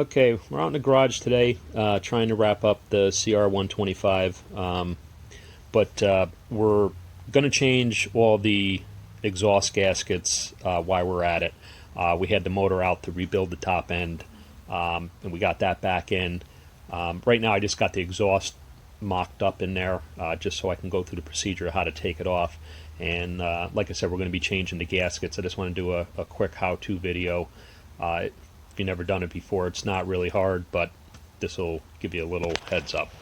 Okay, we're out in the garage today trying to wrap up the CR125, but we're going to change all the exhaust gaskets while we're at it. We had the motor out to rebuild the top end, and we got that back in. Right now I just got the exhaust mocked up in there just so I can go through the procedure of how to take it off. And like I said, we're going to be changing the gaskets. I just want to do a quick how-to video. If you've never done it before, it's not really hard, but this will give you a little heads up.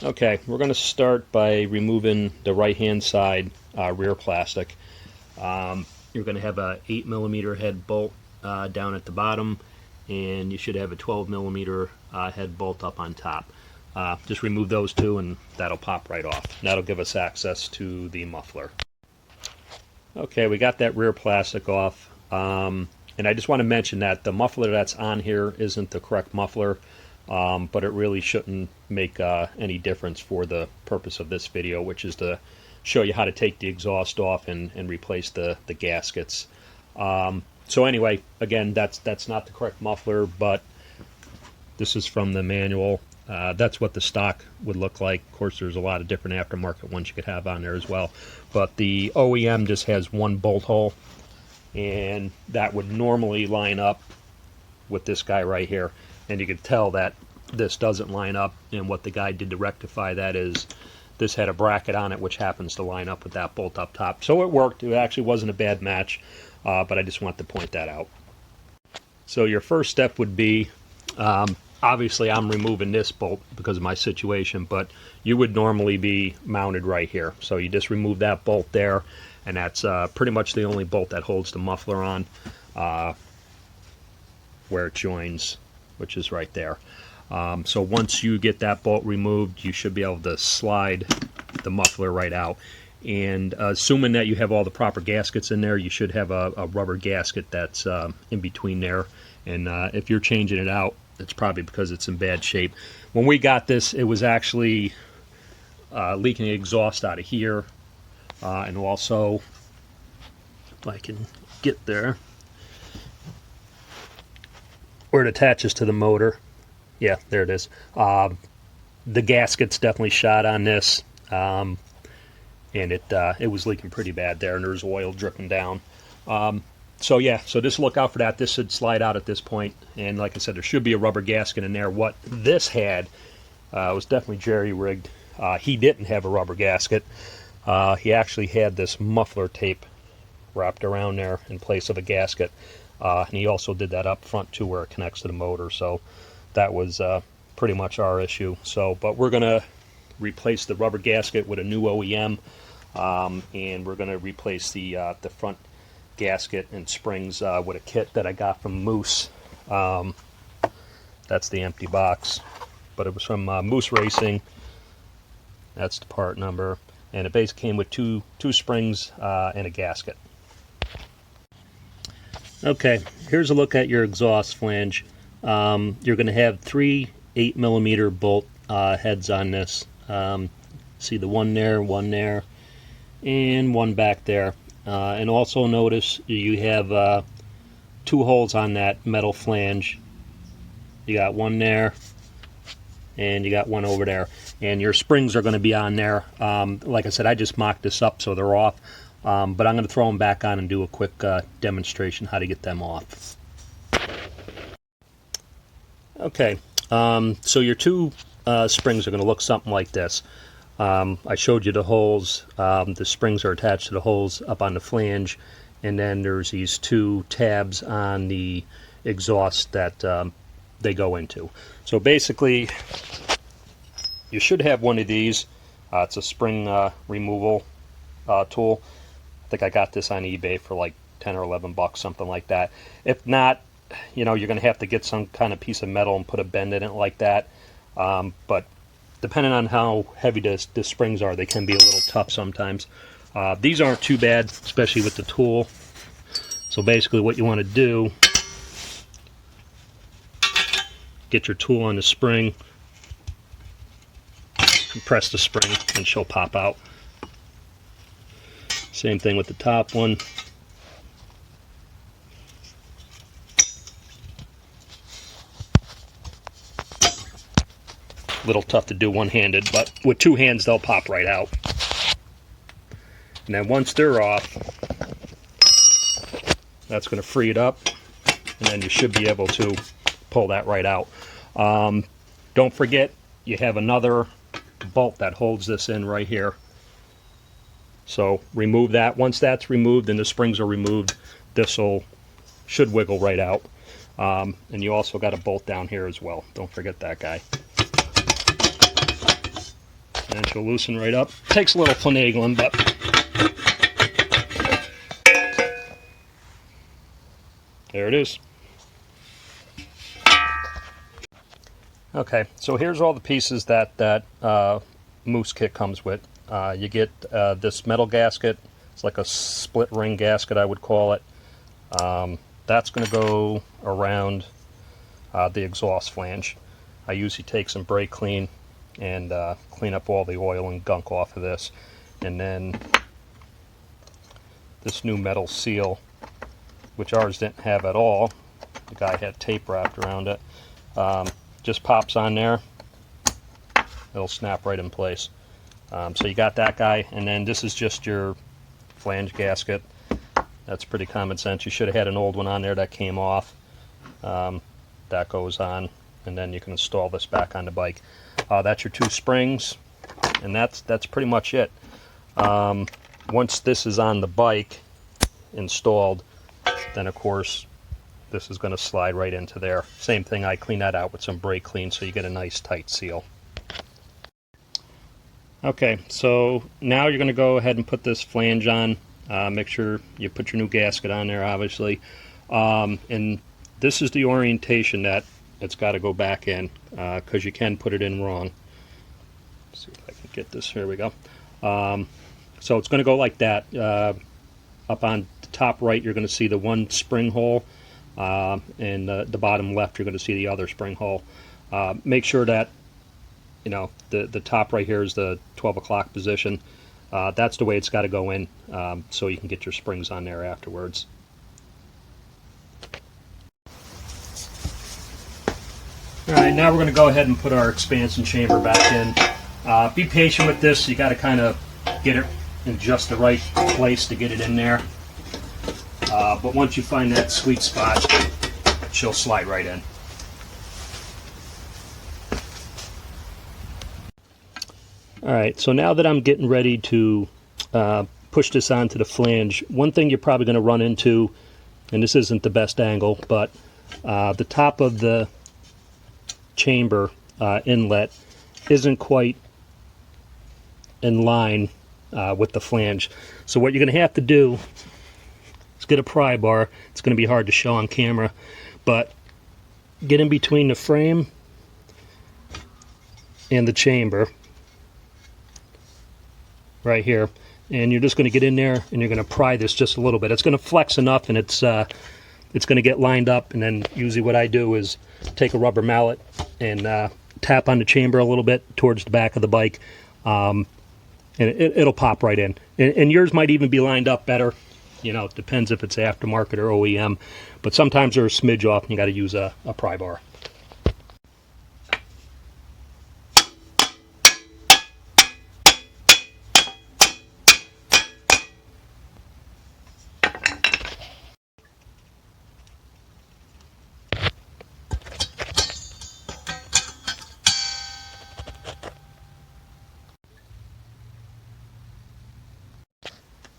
Okay, we're going to start by removing the right-hand side rear plastic. You're going to have a 8mm head bolt down at the bottom, and you should have a 12mm head bolt up on top. Just remove those two and that'll pop right off. That'll give us access to the muffler. Okay, we got that rear plastic off. And I just want to mention that the muffler that's on here isn't the correct muffler, but it really shouldn't make any difference for the purpose of this video, which is to show you how to take the exhaust off and replace the gaskets. So anyway, again, that's not the correct muffler, but this is from the manual. That's what the stock would look like. Of course, there's a lot of different aftermarket ones you could have on there as well. But the OEM just has one bolt hole, and that would normally line up with this guy right here. And you can tell that this doesn't line up, and what the guy did to rectify that is this had a bracket on it which happens to line up with that bolt up top. So it worked. It actually wasn't a bad match, but I just want to point that out. So your first step would be, obviously I'm removing this bolt because of my situation, but you would normally be mounted right here. So you just remove that bolt there, and that's pretty much the only bolt that holds the muffler on where it joins, which is right there. So once you get that bolt removed, you should be able to slide the muffler right out. And assuming that you have all the proper gaskets in there, you should have a rubber gasket that's in between there. And if you're changing it out, it's probably because it's in bad shape. When we got this, it was actually leaking exhaust out of here. And also, if I can get there, where it attaches to the motor. Yeah, there it is. The gasket's definitely shot on this, and it was leaking pretty bad there, and there's oil dripping down. So yeah, so just look out for that. This should slide out at this point, and like I said, there should be a rubber gasket in there. What this had was definitely jerry-rigged. He didn't have a rubber gasket. He actually had this muffler tape wrapped around there in place of a gasket, and he also did that up front too where it connects to the motor. So that was pretty much our issue. So, but we're going to replace the rubber gasket with a new OEM, and we're going to replace the front gasket and springs with a kit that I got from Moose. That's the empty box, but it was from Moose Racing. That's the part number, and it basically came with two springs and a gasket. Okay, here's a look at your exhaust flange. You're going to have three 8mm bolt heads on this. See the one there, and one back there. And also notice you have two holes on that metal flange. You got one there, and you got one over there. And your springs are going to be on there. Like I said, I just mocked this up so they're off. But I'm going to throw them back on and do a quick demonstration how to get them off. Okay, so your two springs are going to look something like this. I showed you the holes. The springs are attached to the holes up on the flange, and then there's these two tabs on the exhaust that they go into. So basically, you should have one of these. It's a spring removal tool. I think I got this on eBay for like 10 or 11 bucks, something like that. If not, you know, you're going to have to get some kind of piece of metal and put a bend in it like that. But depending on how heavy the springs are, they can be a little tough sometimes. These aren't too bad, especially with the tool. So basically what you want to do, get your tool on the spring, compress the spring, and she'll pop out. Same thing with the top one. A little tough to do one-handed, but with two hands they'll pop right out. And then once they're off, that's going to free it up, and then you should be able to pull that right out. Don't forget, you have another bolt that holds this in right here. So remove that. Once that's removed and the springs are removed, this should wiggle right out. And you also got a bolt down here as well. Don't forget that guy. And she'll loosen right up. Takes a little finagling, but there it is. Okay, so here's all the pieces that Moose kit comes with. You get this metal gasket. It's like a split ring gasket, I would call it. That's going to go around the exhaust flange. I usually take some brake clean and clean up all the oil and gunk off of this. And then this new metal seal, which ours didn't have at all. The guy had tape wrapped around it. Just pops on there. It'll snap right in place. So you got that guy, and then this is just your flange gasket. That's pretty common sense. You should have had an old one on there that came off. That goes on, and then you can install this back on the bike. That's your two springs, and that's pretty much it. Once this is on the bike installed, then of course this is going to slide right into there. Same thing, I clean that out with some brake clean so you get a nice tight seal. Okay, so now you're going to go ahead and put this flange on. Make sure you put your new gasket on there, obviously. And this is the orientation that it's got to go back in, because you can put it in wrong. Let's see if I can get this. Here we go. So it's going to go like that. Up on the top right, you're going to see the one spring hole, and the bottom left, you're going to see the other spring hole. Make sure that the top right here is the 12 o'clock position. That's the way it's got to go in, so you can get your springs on there afterwards. Alright, now we're going to go ahead and put our expansion chamber back in. Be patient with this. You got to kind of get it in just the right place to get it in there. But once you find that sweet spot, she'll slide right in. Alright, so now that I'm getting ready to push this onto the flange, one thing you're probably going to run into, and this isn't the best angle, but the top of the chamber inlet isn't quite in line with the flange. So what you're going to have to do is get a pry bar. It's going to be hard to show on camera, but get in between the frame and the chamber right here, and you're just going to get in there and you're going to pry this just a little bit. It's going to flex enough, and it's going to get lined up, and then usually what I do is take a rubber mallet and tap on the chamber a little bit towards the back of the bike, and it'll pop right in. And yours might even be lined up better. It depends if it's aftermarket or OEM, but sometimes they're a smidge off and you got to use a pry bar.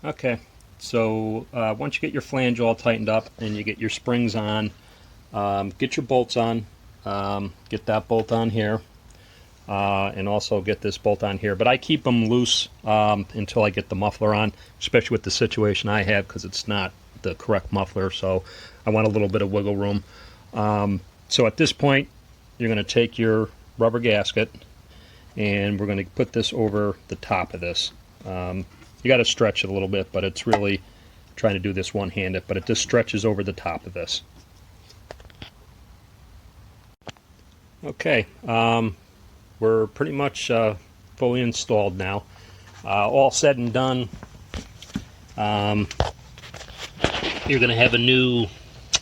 Okay, so once you get your flange all tightened up and you get your springs on, get your bolts on. Get that bolt on here, and also get this bolt on here. But I keep them loose until I get the muffler on, especially with the situation I have, because it's not the correct muffler, so I want a little bit of wiggle room. So at this point, you're going to take your rubber gasket, and we're going to put this over the top of this. You got to stretch it a little bit, but it's really trying to do this one-handed, but it just stretches over the top of this. Okay, we're pretty much fully installed now. All said and done, you're going to have a new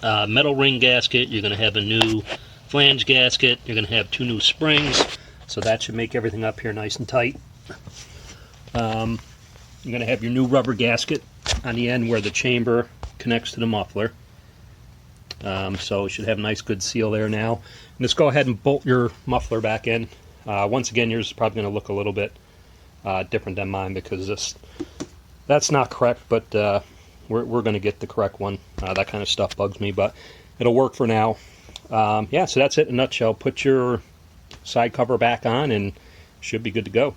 metal ring gasket, you're going to have a new flange gasket, you're going to have two new springs, So that should make everything up here nice and tight. You're going to have your new rubber gasket on the end where the chamber connects to the muffler. So it should have a nice good seal there now. And just go ahead and bolt your muffler back in. Once again, yours is probably going to look a little bit different than mine because that's not correct, but we're going to get the correct one. That kind of stuff bugs me, but it'll work for now. Yeah, so that's it in a nutshell. Put your side cover back on and should be good to go.